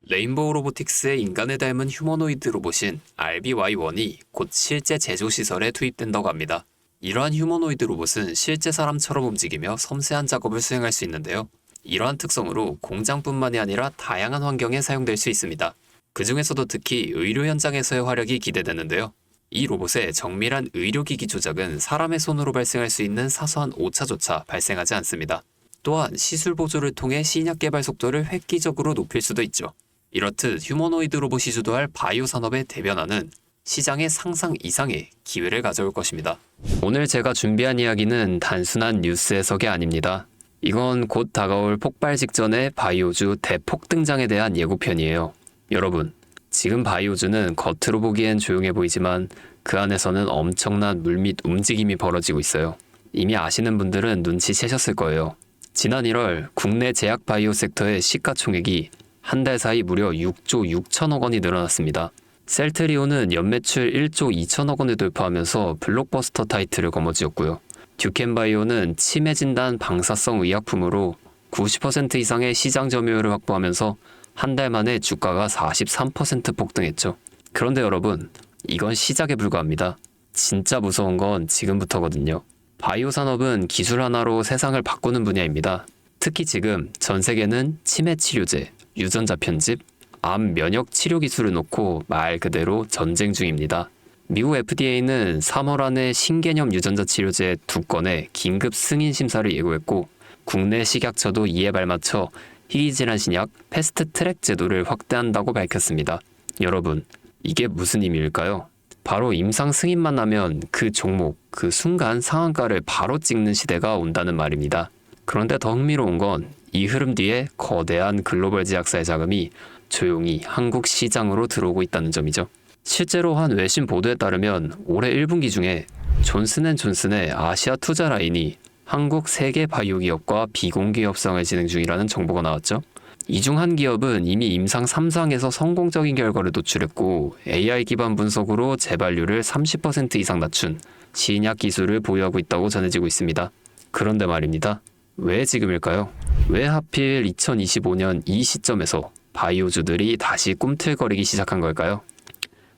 레인보우 로보틱스의 인간을 닮은 휴머노이드 로봇인 RBY-1이 곧 실제 제조시설에 투입된다고 합니다. 이러한 휴머노이드 로봇은 실제 사람처럼 움직이며 섬세한 작업을 수행할 수 있는데요. 이러한 특성으로 공장뿐만이 아니라 다양한 환경에 사용될 수 있습니다. 그 중에서도 특히 의료 현장에서의 활약이 기대되는데요. 이 로봇의 정밀한 의료기기 조작은 사람의 손으로 발생할 수 있는 사소한 오차조차 발생하지 않습니다. 또한 시술 보조를 통해 신약 개발 속도를 획기적으로 높일 수도 있죠. 이렇듯 휴머노이드 로봇이 주도할 바이오 산업의 대변화는 시장의 상상 이상의 기회를 가져올 것입니다. 오늘 제가 준비한 이야기는 단순한 뉴스 해석이 아닙니다. 이건 곧 다가올 폭발 직전의 바이오주 대폭 등장에 대한 예고편이에요. 여러분, 지금 바이오주는 겉으로 보기엔 조용해 보이지만 그 안에서는 엄청난 물밑 움직임이 벌어지고 있어요. 이미 아시는 분들은 눈치채셨을 거예요. 지난 1월 국내 제약 바이오 섹터의 시가총액이 한 달 사이 무려 6조 6천억 원이 늘어났습니다. 셀트리온은 연매출 1조 2천억 원을 돌파하면서 블록버스터 타이틀을 거머쥐었고요. 듀켄바이오는 치매 진단 방사성 의약품으로 90% 이상의 시장 점유율을 확보하면서 한 달 만에 주가가 43% 폭등했죠. 그런데 여러분, 이건 시작에 불과합니다. 진짜 무서운 건 지금부터거든요. 바이오 산업은 기술 하나로 세상을 바꾸는 분야입니다. 특히 지금 전 세계는 치매 치료제, 유전자 편집, 암 면역 치료 기술을 놓고 말 그대로 전쟁 중입니다. 미국 FDA는 3월 안에 신개념 유전자 치료제 2건의 긴급 승인 심사를 예고했고 국내 식약처도 이에 발맞춰 희귀질환 신약 패스트 트랙 제도를 확대한다고 밝혔습니다. 여러분, 이게 무슨 의미일까요? 바로 임상 승인만 나면 그 종목, 그 순간 상한가를 바로 찍는 시대가 온다는 말입니다. 그런데 더 흥미로운 건 이 흐름 뒤에 거대한 글로벌 제약사의 자금이 조용히 한국 시장으로 들어오고 있다는 점이죠. 실제로 한 외신 보도에 따르면 올해 1분기 중에 존슨앤존슨의 아시아 투자 라인이 한국 3개 바이오 기업과 비공개 협상을 진행 중이라는 정보가 나왔죠. 이 중 한 기업은 이미 임상 3상에서 성공적인 결과를 도출했고 AI 기반 분석으로 재발률을 30% 이상 낮춘 신약 기술을 보유하고 있다고 전해지고 있습니다. 그런데 말입니다. 왜 지금일까요? 왜 하필 2025년 이 시점에서 바이오주들이 다시 꿈틀거리기 시작한 걸까요?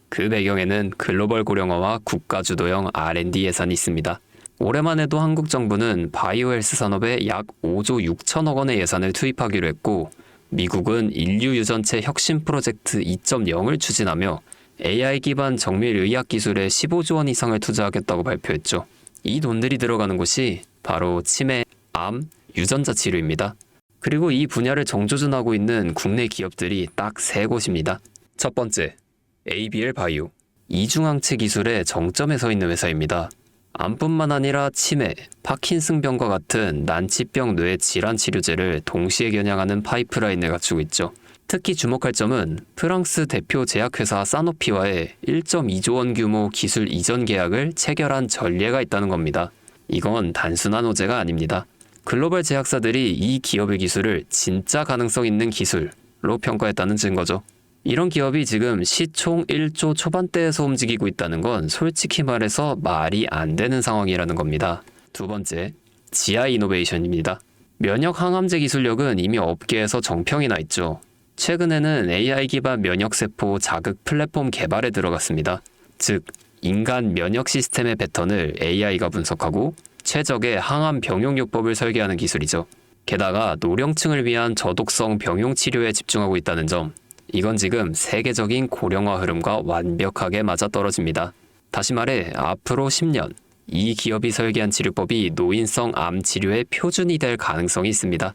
그 배경에는 글로벌 고령화와 국가주도형 R&D 예산이 있습니다. 올해만 해도 한국 정부는 바이오 헬스 산업에 약 5조 6천억 원의 예산을 투입하기로 했고 미국은 인류 유전체 혁신 프로젝트 2.0을 추진하며 AI 기반 정밀 의학 기술에 15조 원 이상을 투자하겠다고 발표했죠. 이 돈들이 들어가는 곳이 바로 치매, 암, 유전자 치료입니다. 그리고 이 분야를 정조준하고 있는 국내 기업들이 딱 3곳입니다. 첫 번째, ABL 바이오. 이중항체 기술의 정점에 서 있는 회사입니다. 암뿐만 아니라 치매, 파킨슨병과 같은 난치병 뇌 질환 치료제를 동시에 겨냥하는 파이프라인을 갖추고 있죠. 특히 주목할 점은 프랑스 대표 제약회사 사노피와의 1.2조 원 규모 기술 이전 계약을 체결한 전례가 있다는 겁니다. 이건 단순한 호재가 아닙니다. 글로벌 제약사들이 이 기업의 기술을 진짜 가능성 있는 기술로 평가했다는 증거죠. 이런 기업이 지금 시총 1조 초반대에서 움직이고 있다는 건 솔직히 말해서 말이 안 되는 상황이라는 겁니다. 두 번째, 지아 이노베이션입니다. 면역 항암제 기술력은 이미 업계에서 정평이 나 있죠. 최근에는 AI 기반 면역세포 자극 플랫폼 개발에 들어갔습니다. 즉, 인간 면역 시스템의 패턴을 AI가 분석하고 최적의 항암 병용요법을 설계하는 기술이죠. 게다가 노령층을 위한 저독성 병용 치료에 집중하고 있다는 점, 이건 지금 세계적인 고령화 흐름과 완벽하게 맞아떨어집니다. 다시 말해 앞으로 10년 이 기업이 설계한 치료법이 노인성 암 치료의 표준이 될 가능성이 있습니다.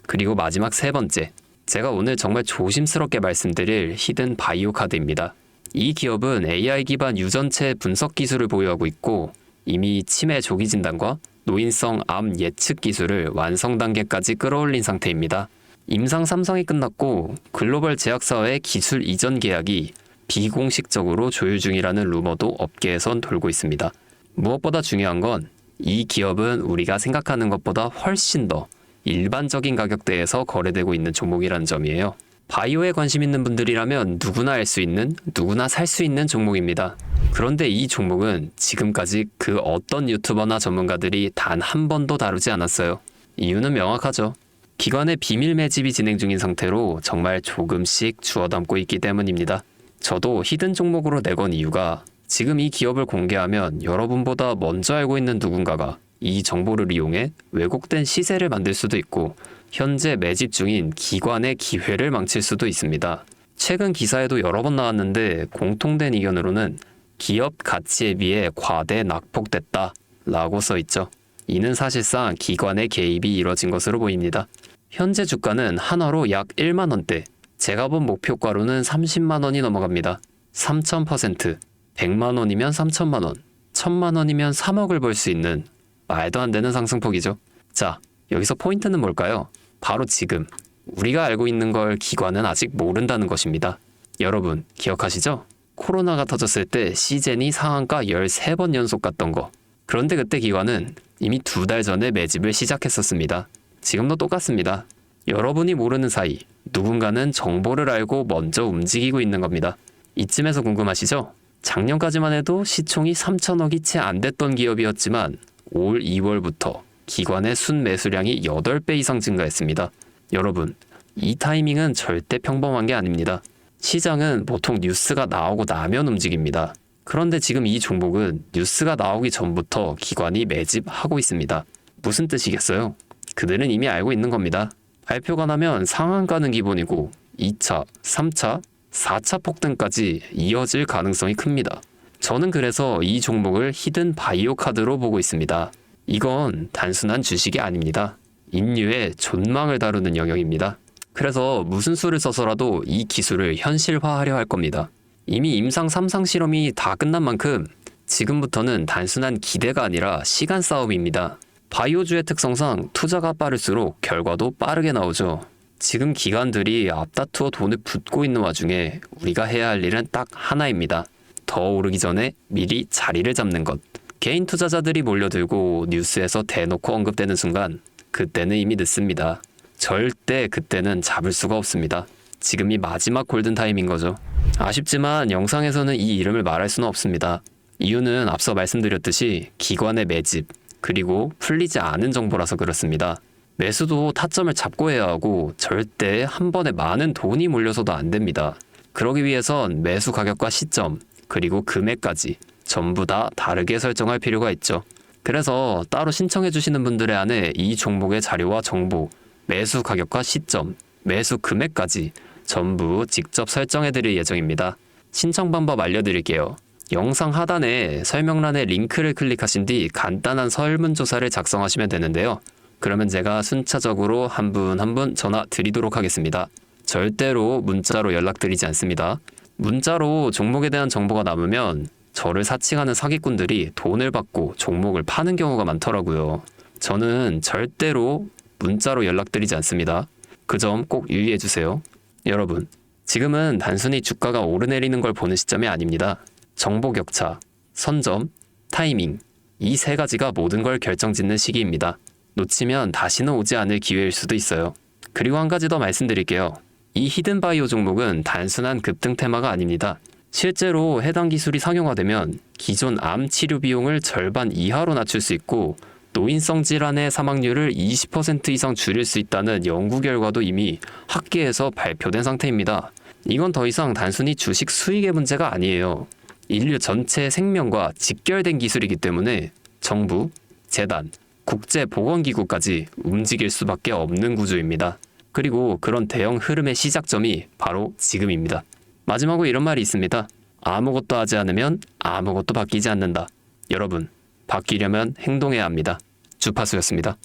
그리고 마지막 3번째, 제가 오늘 정말 조심스럽게 말씀드릴 히든 바이오 카드입니다. 이 기업은 AI 기반 유전체 분석 기술을 보유하고 있고 이미 치매 조기 진단과 노인성 암 예측 기술을 완성 단계까지 끌어올린 상태입니다. 임상 3상이 끝났고 글로벌 제약사와의 기술 이전 계약이 비공식적으로 조율 중이라는 루머도 업계에선 돌고 있습니다. 무엇보다 중요한 건 이 기업은 우리가 생각하는 것보다 훨씬 더 일반적인 가격대에서 거래되고 있는 종목이라는 점이에요. 바이오에 관심 있는 분들이라면 누구나 알 수 있는, 누구나 살 수 있는 종목입니다. 그런데 이 종목은 지금까지 그 어떤 유튜버나 전문가들이 단 한 번도 다루지 않았어요. 이유는 명확하죠. 기관의 비밀 매집이 진행 중인 상태로 정말 조금씩 주워 담고 있기 때문입니다. 저도 히든 종목으로 내건 이유가 지금 이 기업을 공개하면 여러분보다 먼저 알고 있는 누군가가 이 정보를 이용해 왜곡된 시세를 만들 수도 있고 현재 매집 중인 기관의 기회를 망칠 수도 있습니다. 최근 기사에도 여러 번 나왔는데 공통된 의견으로는 기업 가치에 비해 과대 낙폭됐다 라고 써있죠. 이는 사실상 기관의 개입이 이뤄진 것으로 보입니다. 현재 주가는 한화로 약 1만원대, 제가 본 목표가로는 30만원이 넘어갑니다. 3000%, 100만원이면 3천만원, 1000만원이면 3억을 벌 수 있는 말도 안 되는 상승폭이죠. 자, 여기서 포인트는 뭘까요? 바로 지금 우리가 알고 있는 걸 기관은 아직 모른다는 것입니다. 여러분 기억하시죠? 코로나가 터졌을 때 시젠이 상한가 13번 연속 갔던 거. 그런데 그때 기관은 이미 2달 전에 매집을 시작했었습니다. 지금도 똑같습니다. 여러분이 모르는 사이 누군가는 정보를 알고 먼저 움직이고 있는 겁니다. 이쯤에서 궁금하시죠? 작년까지만 해도 시총이 3천억이 채 안 됐던 기업이었지만 올 2월부터 기관의 순매수량이 8배 이상 증가했습니다. 여러분, 이 타이밍은 절대 평범한 게 아닙니다. 시장은 보통 뉴스가 나오고 나면 움직입니다. 그런데 지금 이 종목은 뉴스가 나오기 전부터 기관이 매집하고 있습니다. 무슨 뜻이겠어요? 그들은 이미 알고 있는 겁니다. 발표가 나면 상한가는 기본이고 2차, 3차, 4차 폭등까지 이어질 가능성이 큽니다. 저는 그래서 이 종목을 히든 바이오 카드로 보고 있습니다. 이건 단순한 주식이 아닙니다. 인류의 존망을 다루는 영역입니다. 그래서 무슨 수를 써서라도 이 기술을 현실화하려 할 겁니다. 이미 임상 3상 실험이 다 끝난 만큼 지금부터는 단순한 기대가 아니라 시간 싸움입니다. 바이오주의 특성상 투자가 빠를수록 결과도 빠르게 나오죠. 지금 기관들이 앞다투어 돈을 붓고 있는 와중에 우리가 해야 할 일은 딱 하나입니다. 더 오르기 전에 미리 자리를 잡는 것. 개인 투자자들이 몰려들고 뉴스에서 대놓고 언급되는 순간 그때는 이미 늦습니다. 절대 그때는 잡을 수가 없습니다. 지금이 마지막 골든타임인 거죠. 아쉽지만 영상에서는 이 이름을 말할 수는 없습니다. 이유는 앞서 말씀드렸듯이 기관의 매집, 그리고 풀리지 않은 정보라서 그렇습니다. 매수도 타점을 잡고 해야 하고 절대 한 번에 많은 돈이 몰려서도 안 됩니다. 그러기 위해선 매수 가격과 시점, 그리고 금액까지 전부 다 다르게 설정할 필요가 있죠. 그래서 따로 신청해 주시는 분들에 한해 이 종목의 자료와 정보, 매수 가격과 시점, 매수 금액까지 전부 직접 설정해 드릴 예정입니다. 신청 방법 알려드릴게요. 영상 하단에 설명란에 링크를 클릭하신 뒤 간단한 설문조사를 작성하시면 되는데요. 그러면 제가 순차적으로 한 분 한 분 전화 드리도록 하겠습니다. 절대로 문자로 연락드리지 않습니다. 문자로 종목에 대한 정보가 남으면 저를 사칭하는 사기꾼들이 돈을 받고 종목을 파는 경우가 많더라고요. 저는 절대로 문자로 연락드리지 않습니다. 그 점 꼭 유의해 주세요. 여러분, 지금은 단순히 주가가 오르내리는 걸 보는 시점이 아닙니다. 정보 격차, 선점, 타이밍, 이 세 가지가 모든 걸 결정짓는 시기입니다. 놓치면 다시는 오지 않을 기회일 수도 있어요. 그리고 한 가지 더 말씀드릴게요. 이 히든바이오 종목은 단순한 급등 테마가 아닙니다. 실제로 해당 기술이 상용화되면 기존 암 치료 비용을 절반 이하로 낮출 수 있고 노인성 질환의 사망률을 20% 이상 줄일 수 있다는 연구 결과도 이미 학계에서 발표된 상태입니다. 이건 더 이상 단순히 주식 수익의 문제가 아니에요. 인류 전체의 생명과 직결된 기술이기 때문에 정부, 재단, 국제보건기구까지 움직일 수밖에 없는 구조입니다. 그리고 그런 대형 흐름의 시작점이 바로 지금입니다. 마지막으로 이런 말이 있습니다. 아무것도 하지 않으면 아무것도 바뀌지 않는다. 여러분, 바뀌려면 행동해야 합니다. 주파수였습니다.